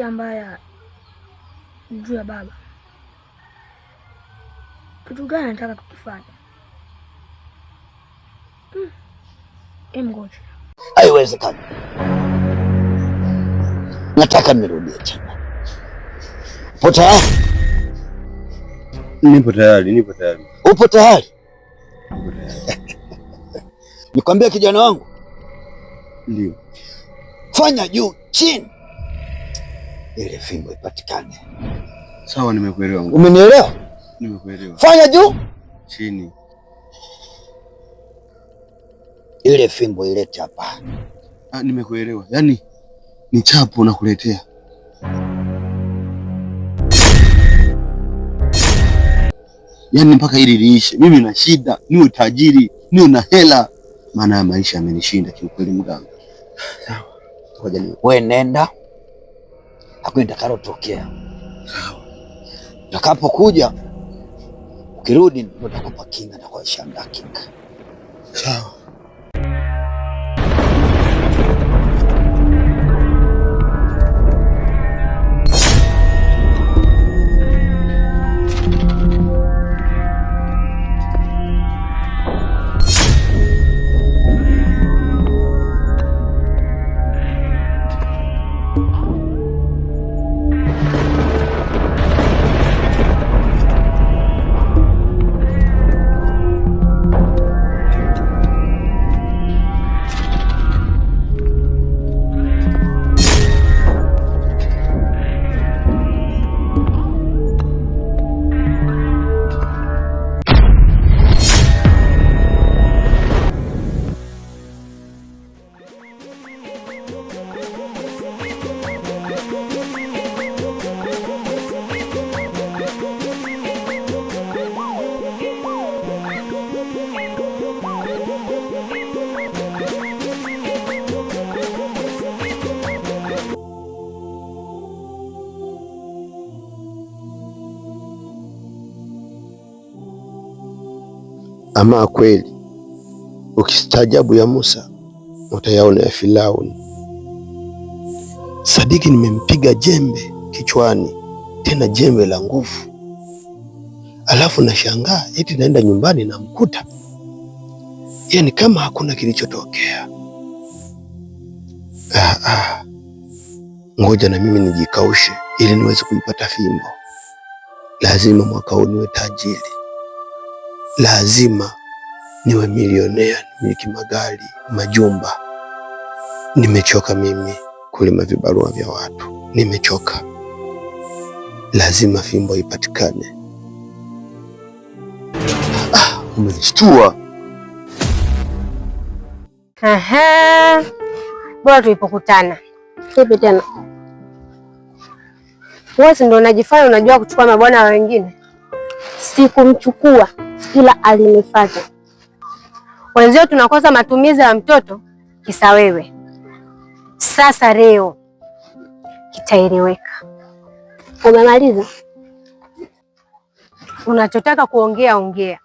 najisikia mbaya juu ya baba. Kitu gani nataka kukifanya? Ngoja. Haiwezekani. Nataka nirudie tena. Upo tayari? Nipo tayari. Upo tayari? Nikwambia kijana wangu? Ndio. Fanya juu chini ile fimbo ipatikane. Sawa, nimekuelewa. Umenielewa? Nimekuelewa. Fanya juu chini ile fimbo ilete hapa. Nimekuelewa. Yaani ni chapu nakuletea. Yaani mpaka ili liishe. Mimi na shida, niwe tajiri, niwe na hela. Maana ya maisha yamenishinda kiukweli mganga. Sawa. Ngoja ni wewe nenda. Hakuna takalotokea. Sawa. Utakapokuja ukirudi nitakupa kinga na kwa shamba kinga. Sawa. Ama kweli ukistaajabu ya Musa utayaona ya Firauni. Sadiki nimempiga jembe kichwani, tena jembe la nguvu. Alafu nashangaa eti naenda nyumbani na mkuta, yaani kama hakuna kilichotokea. Ngoja na mimi nijikaushe ili niweze kuipata fimbo. Lazima mwaka huu niwe tajiri. Lazima niwe milionea, nimiliki magari, majumba. Nimechoka mimi kulima vibarua vya watu. Nimechoka. Lazima fimbo ipatikane. Umenishtua. Bora tulipokutana. Kipi tena? Wewe ndio unajifanya unajua kuchukua mabwana wa wengine. Sikumchukua, ila alinifuata. Wenzio tunakosa matumizi ya mtoto kisa wewe. Sasa leo kitaeleweka. Umemaliza? Unachotaka kuongea ongea.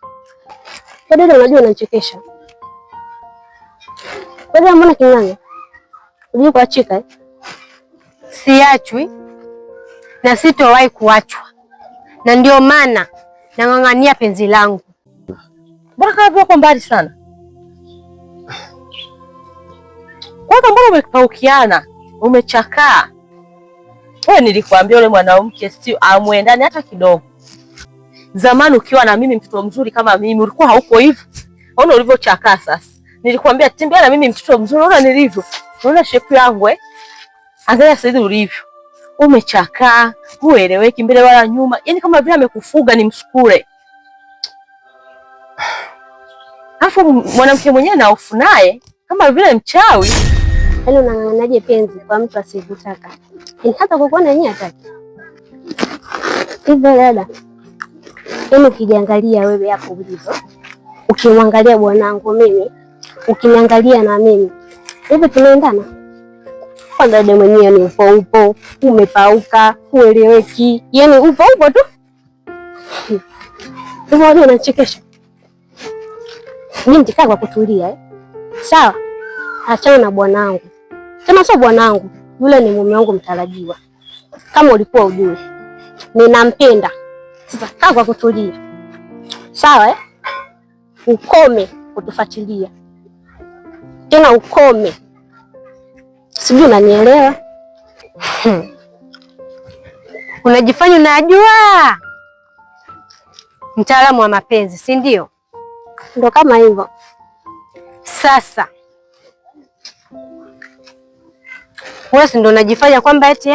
Dada, unajua unanichekesha. Wewe mbona king'anga? Unajua kuachika? Siachwi na sitowahi kuachwa. Na ndio maana nang'ang'ania penzi langu. Mbona kama uko mbali sana? Mbona umekaukiana? Umechakaa? Wewe nilikwambia yule mwanamke sio amwendani hata kidogo. Zamani ukiwa na mimi mtoto mzuri kama mimi ulikuwa hauko hivyo. Unaona ulivyochakaa sasa. Nilikwambia tembea na mimi mtoto mzuri, unaona nilivyo. Unaona shepu yangu Angalia sasa ulivyo. Umechakaa, hueleweki mbele wala nyuma. Yaani kama vile amekufuga ni msukule. Alafu mwanamke mwenyewe na hofu naye kama vile mchawi. Yaani unang'ang'anaje penzi kwa mtu asiyekutaka? Ni hata kukuona yenyewe hataki. Hivyo dada. Yaani ukijiangalia wewe hapo ulivyo. Ukimwangalia bwanangu mimi, ukiniangalia na mimi. Hivi tunaendana? Kwa dada mwenyewe ni upo, umepauka, hueleweki. Yaani upo tu. Hivyo wewe unachekesha. Mimi nitakaa kwa kutulia Sawa? Achana na bwanangu. Tena sio bwanangu, yule ni mume wangu mtarajiwa. kama ulikuwa ujui, ninampenda. Sasa kaa kwa kutulia, sawa eh? Ukome kutufuatilia tena, ukome. Sijui unanielewa? Unajifanya unajua, mtaalamu wa mapenzi, si ndio? Ndo kama hivyo. Sasa wewe si ndo unajifanya kwamba eti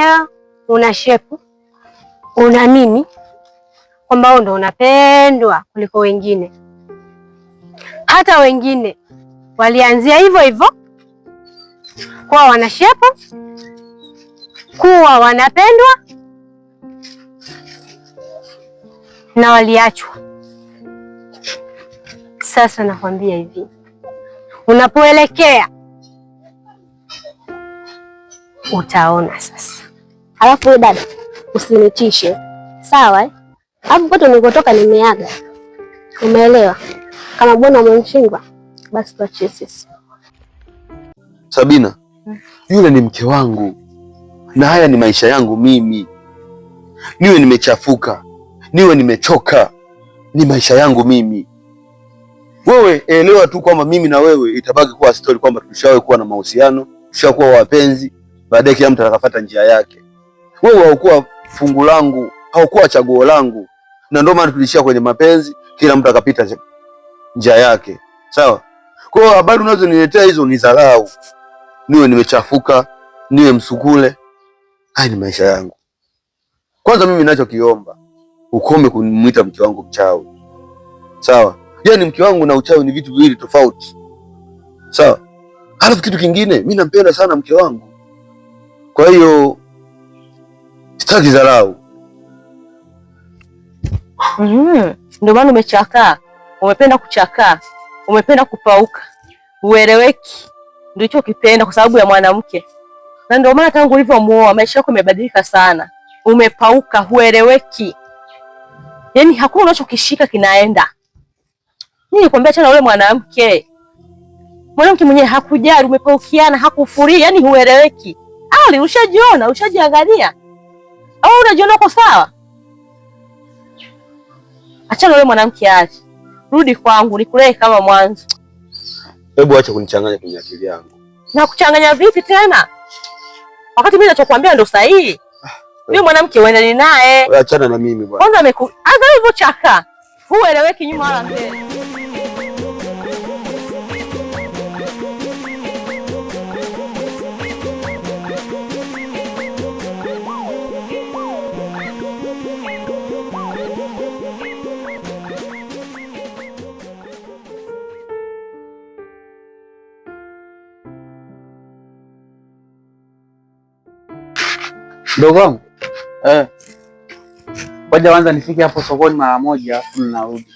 una shepu, una nini, kwamba wewe ndo unapendwa kuliko wengine. Hata wengine walianzia hivyo hivyo, kuwa wana shepu, kuwa wanapendwa, na waliachwa. Sasa nakwambia hivi, unapoelekea utaona sasa. Alafu wewe dada, usinitishe, sawa eh? Hapo pote nilikotoka nimeaga, umeelewa? Kama bwana umemshindwa, basi tuachie sisi. Sabina, yule ni mke wangu na haya ni maisha yangu mimi. Niwe nimechafuka, niwe nimechoka, ni maisha yangu mimi. Wewe elewa tu kwamba mimi na wewe itabaki kuwa story, kwamba tulishawahi kuwa na mahusiano, tushakuwa wapenzi, baadaye kila mtu atakafuata njia yake. Wewe haukuwa fungu langu, haukuwa chaguo langu, na ndio maana tulishia kwenye mapenzi, kila mtu akapita njia yake. Sawa? Kwa hiyo habari unazoniletea hizo ni dharau. Niwe nimechafuka, niwe msukule, haya ni maisha yangu. Kwanza mimi ninachokiomba, ukome kunimuita mke wangu mchawi. Sawa? Yaani mke wangu na uchawi ni vitu viwili tofauti. Sawa? Halafu kitu kingine, mimi nampenda sana mke wangu. Kwa hiyo sitaki dharau. Ndio maana umechakaa, umependa kuchakaa, umependa kupauka, ueleweki. Ndio hicho kipenda kwa sababu ya mwanamke. Na ndio maana tangu ulivyomuoa maisha yako yamebadilika sana. Umepauka, hueleweki. Yaani hakuna unachokishika kinaenda. Mimi nikwambia tena, yule mwanamke mwenyewe hakujali, umepaukiana, hakufuri, yani hueleweki. Ali, ushajiona, ushajiangalia? Au unajiona uko sawa? Achana yule mwanamke aje. Rudi kwangu nikulee kama mwanzo. Hebu acha kunichanganya kwenye akili yangu. Na kuchanganya vipi tena? Wakati mimi ninachokuambia ndio sahihi. Yule mwanamke uendane naye. Wewe achana na mimi bwana. Kwanza angalia hivyo chaka. Hueleweki nyuma wala mbele. Ndogo wangu. Ngoja kwanza nifike hapo sokoni mara moja afu ninarudi.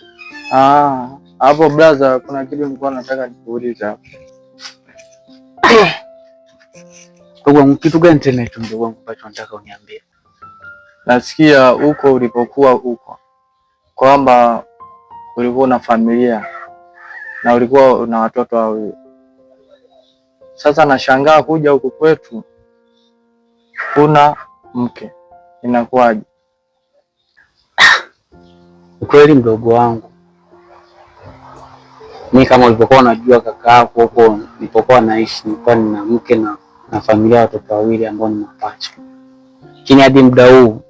Hapo brother, kuna kitu nilikuwa nataka nikuulize hapo. Ndogo wangu, kitu gani tena hicho ndogo wangu ambacho nataka uniambie? Nasikia huko ulipokuwa huko kwamba ulikuwa na familia na ulikuwa una watoto wawili. Sasa nashangaa kuja huku kwetu kuna mke, inakuwaje? Ukweli mdogo wangu, mimi kama ulivyokuwa unajua kaka yako huko nilipokuwa naishi, nilikuwa nina mke na familia, watoto wawili ambao ni mapacha. Lakini hadi muda huu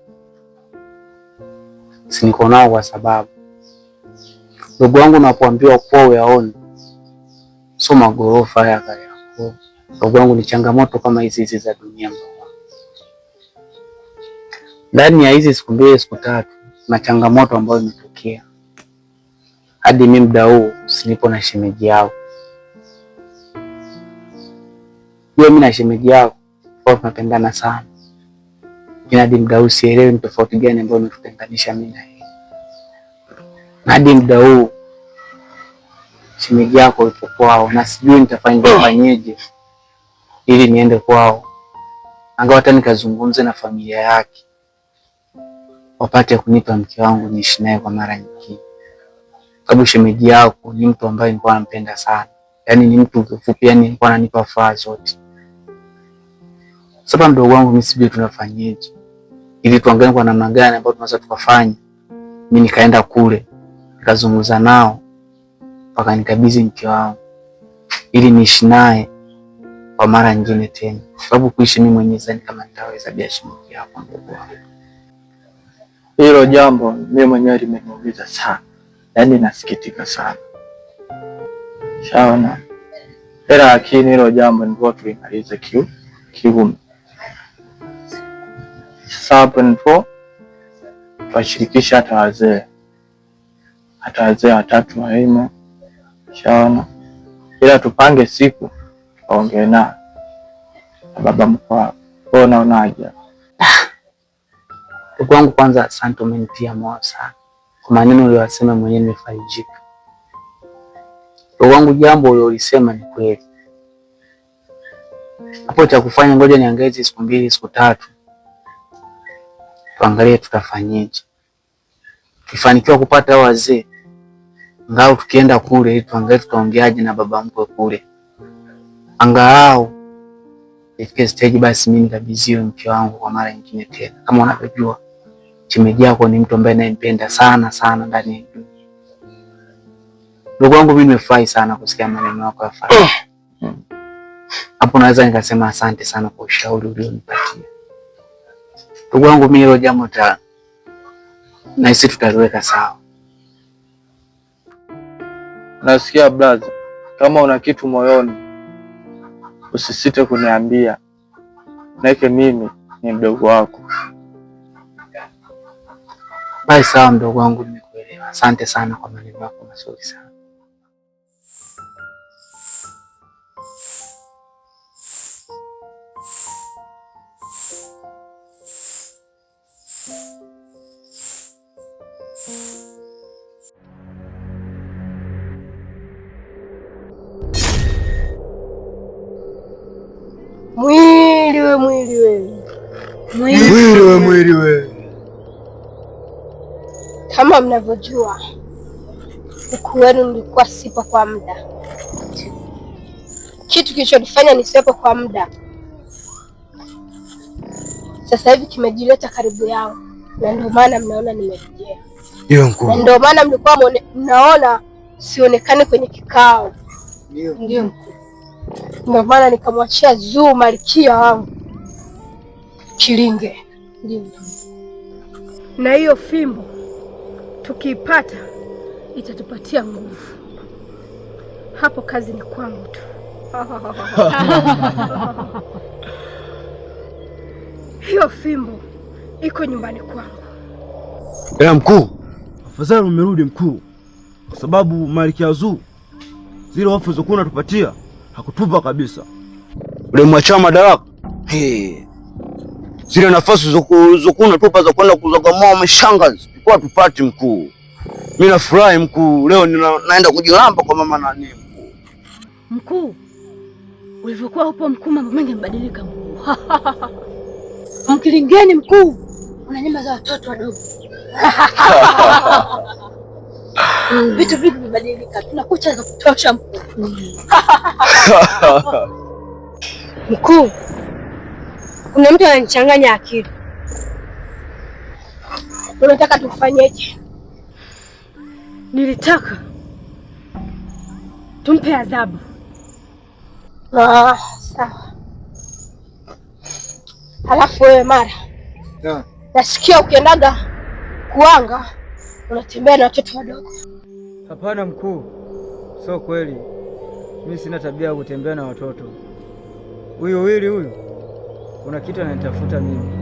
si niko nao, kwa sababu ndugu wangu, unapoambiwa kwa uyaone sio magorofa haya yako. Ndugu wangu, ni changamoto kama hizi za dunia. Ndani ya hizi siku mbili siku tatu na changamoto ambayo imetokea hadi mimi muda huu sinipo na shemeji yao. Mimi na shemeji yao kwa tunapendana sana. Hadi muda huu sielewi ni tofauti gani ambayo imetutenganisha mimi na yeye. Hadi muda huu shemeji yako yupo kwao na sijui nitafanyaje ili niende kwao. Angawa hata nikazungumze na familia yake wapate kunipa mke wangu niishi naye kwa mara nyingine. Sababu shemeji yako ni mtu ambaye nilikuwa nampenda sana. Yaani ni mtu mfupi, yani nilikuwa ananipa furaha zote. Sababu mdogo wangu, mimi sijui tunafanyaje. ili tuangalie kwa namna gani ambayo tunaweza tukafanya. Mimi nikaenda kule nikazungumza nao mpaka nikabidhi mke wangu ili niishi naye kwa mara nyingine tena, sababu kuishi mimi mwenyewe zani kama nitaweza bila shilingi hapo ndugu wangu. Hilo jambo mimi mwenyewe limeniumiza sana, yaani nasikitika sana. Shaona, lakini hilo jambo ndio tulimalize kiume. Sasa hapo ndipo tuwashirikisha hata wazee watatu waimo. Shaona, ila tupange siku tuongee na baba mkwe. Unaonaje? Ndugu wangu, kwanza asante, umenitia moyo sana kwa maneno uliyosema, mwenyewe nimefarijika. Ndugu wangu, jambo ulilolisema ni kweli. Hapo cha kufanya, ngoja niangalie siku 2 siku 3, tuangalie tutafanyaje. Tukifanikiwa kupata wazee, ngao tukienda kule tuangalie tutaongeaje na baba mkwe kule, angalau ifike stage basi mimi nikabidhiwe mke wangu kwa mara nyingine tena. Kama unavyojua shemeji yako ni mtu ambaye nampenda sana sana ndani ya dunia. Ndugu wangu, mimi nimefurahi sana kusikia maneno yako ya faraja. Hapo naweza nikasema asante sana kwa ushauri ulionipatia. Ndugu wangu, mimi hilo jambo na sisi tutaliweka sawa. Nasikia brother, kama una kitu moyoni usisite kuniambia. Naike mimi ni mdogo wako. Basi sawa mdogo wangu, nimekuelewa. Asante sana kwa maneno yako mazuri sana. Mwili we. Kama mnavyojua, ukuu wenu nilikuwa sipo kwa muda. Kitu kilichonifanya nisiwepo kwa muda sasa hivi kimejileta karibu yao, na ndio maana mnaona nimerejea. Na ndio maana mlikuwa mnaona sionekane kwenye kikao. Ndio mkuu. Ndio maana nikamwachia Zuu malkia wangu Kilinge. Ndio. Na hiyo fimbo tukiipata itatupatia nguvu. Hapo kazi ni kwangu tu. Hiyo fimbo iko nyumbani kwangu. Mkuu, afadhali umerudi mkuu, kwa sababu malkia Zuu zile hofu zokuwa unatupatia hakutupa kabisa. Ule mwacha madaraka. Zile nafasi zokuwa unatupa za kwenda kuzagamua mashangazi kwa tupati mkuu. Mimi nafurahi mkuu, leo naenda kujilamba kwa mama nani mkuu. Mkuu, ulivyokuwa upo mkuu, mambo mengi yamebadilika mkuu. Mkilingeni mkuu, una nyama za watoto wadogo. Vitu vingi vimebadilika, tuna kucha za kutosha mkuu. Mkuu, kuna mtu ananichanganya akili. Unataka tufanyeje? Nilitaka tumpe adhabu. Sawa. Halafu wewe Mara, nasikia ukiendaga kuanga unatembea na watoto wadogo. Hapana mkuu, sio kweli. Mimi sina tabia ya kutembea na watoto. Huyu Wili kuna kitu ananitafuta mimi.